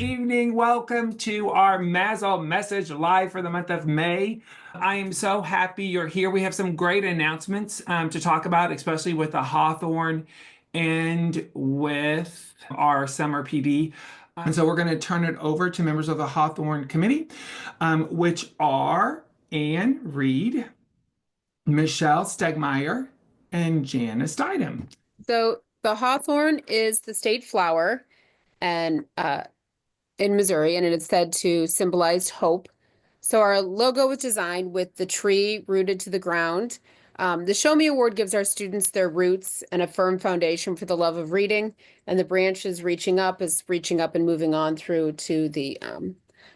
evening. Welcome to our MASL message live for the month of May. I am so happy you're here. We have some great announcements to talk about, especially with the Hawthorne and with our summer PD. And so we're going to turn it over to members of the Hawthorne Committee, which are Anne Reed, Michelle Stegmeyer, and Janice Dydam. So the hawthorn is the state flower and in Missouri, and it is said to symbolize hope. So our logo was designed with the tree rooted to the ground. The Show Me Award gives our students their roots and a firm foundation for the love of reading, and the branches reaching up is reaching up and moving on through to the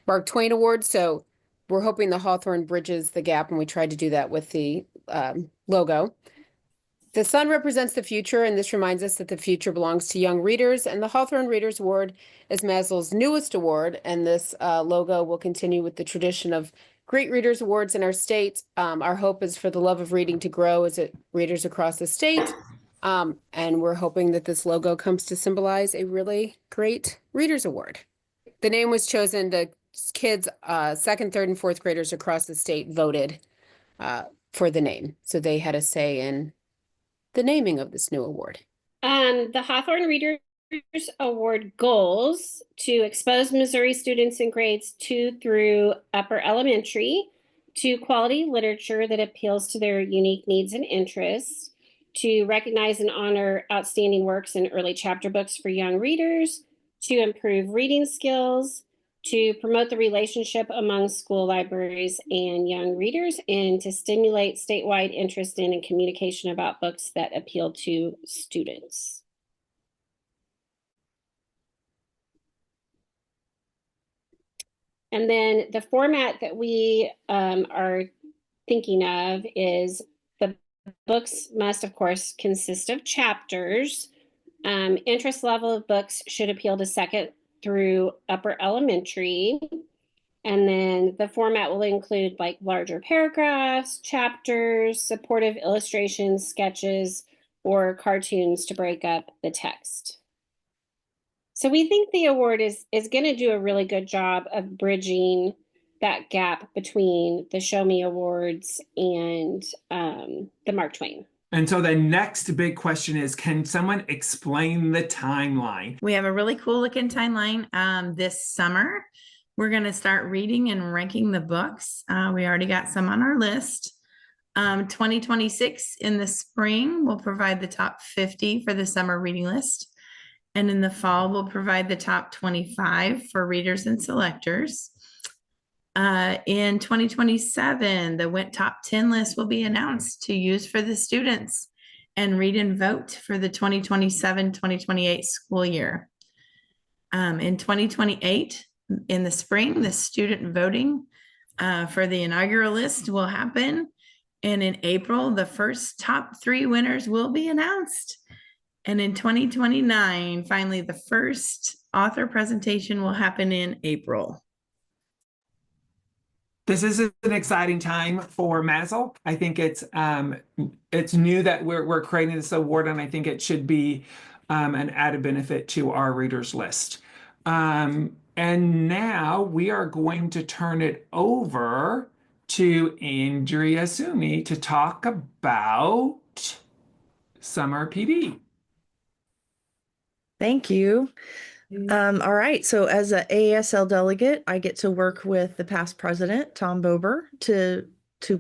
Mark Twain Award. So we're hoping the hawthorn bridges the gap, and we tried to do that with the logo. The sun represents the future, and this reminds us that the future belongs to young readers. And the Hawthorne Readers Award is MASL's newest award, and this logo will continue with the tradition of great readers awards in our state. Our hope is for the love of reading to grow as it readers across the state. And we're hoping that this logo comes to symbolize a really great readers award. The name was chosen to kids, second, third, and fourth graders across the state voted for the name. So they had a say in the naming of this new award. The Hawthorne Readers Award goals to expose Missouri students in grades 2 through upper elementary to quality literature that appeals to their unique needs and interests, to recognize and honor outstanding works in early chapter books for young readers, to improve reading skills, to promote the relationship among school libraries and young readers, and to stimulate statewide interest in and communication about books that appeal to students. And then the format that we are thinking of is the books must, of course, consist of chapters. Interest level of books should appeal to second through upper elementary. And then the format will include like larger paragraphs, chapters, supportive illustrations, sketches, or cartoons to break up the text. So we think the award is going to do a really good job of bridging that gap between the Show Me Awards and the Mark Twain. And so the next big question is, can someone explain the timeline? We have a really cool looking timeline this summer. We're going to start reading and ranking the books. We already got some on our list. 2026 in the spring, we'll provide the top 50 for the summer reading list. And in the fall, we'll provide the top 25 for readers and selectors. In 2027, the WINT Top 10 list will be announced to use for the students and read and vote for the 2027-2028 school year. In 2028, in the spring, the student voting for the inaugural list will happen. And in April, the first top 3 winners will be announced. And in 2029, finally, the first author presentation will happen in April. This is an exciting time for MASL. I think it's new that we're creating this award, and I think it should be an added benefit to our readers list. And now we are going to turn it over to Andrea Sumi to talk about summer PD. Thank you. All right. So as an AASL delegate, I get to work with the past president, Tom Bober, to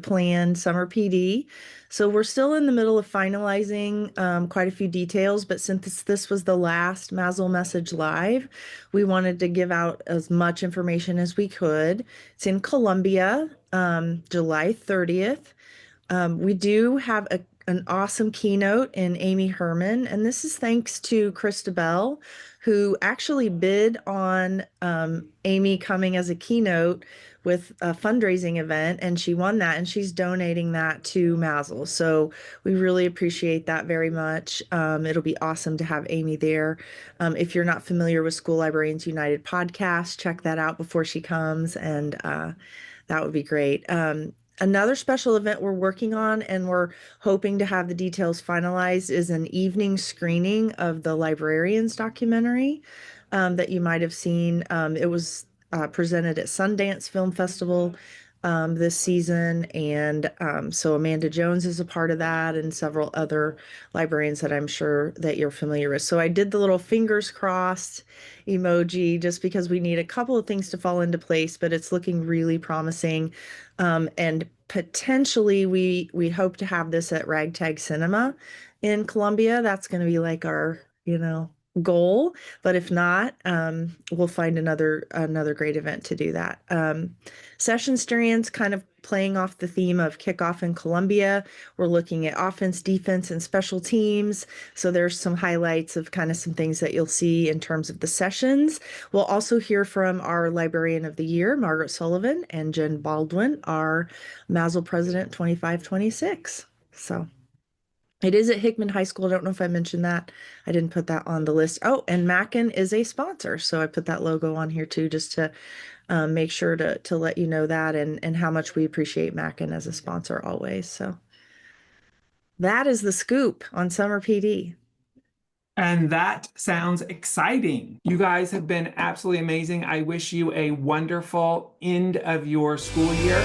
plan summer PD. So we're still in the middle of finalizing quite a few details, but since this was the last MASL message live, we wanted to give out as much information as we could. It's in Columbia, July 30th. We do have an awesome keynote in Amy Herman, and this is thanks to Christabel, who actually bid on Amy coming as a keynote with a fundraising event, and she won that, and she's donating that to MASL. So we really appreciate that very much. It'll be awesome to have Amy there. If you're not familiar with School Librarians United podcast, check that out before she comes, and that would be great. Another special event we're working on, and we're hoping to have the details finalized, is an evening screening of the Librarians documentary. that you might have seen. It was presented at Sundance Film Festival this season. And so Amanda Jones is a part of that, and several other librarians that I'm sure that you're familiar with. So I did the little fingers crossed emoji just because we need a couple of things to fall into place, but it's looking really promising. And potentially we hope to have this at Ragtag Cinema in Columbia. That's going to be like our, goal. But if not, we'll find another great event to do that. Session Strands kind of playing off the theme of kickoff in Columbia. We're looking at offense, defense, and special teams. So there's some highlights of kind of some things that you'll see in terms of the sessions. We'll also hear from our Librarian of the Year, Margaret Sullivan, and Jen Baldwin, our MASL President 25-26. So it is at Hickman High School. I don't know if I mentioned that. I didn't put that on the list. Oh, and Mackin is a sponsor. So I put that logo on here too, just to make sure to let you know that and how much we appreciate Mackin as a sponsor always. So that is the scoop on Summer PD. And that sounds exciting. You guys have been absolutely amazing. I wish you a wonderful end of your school year.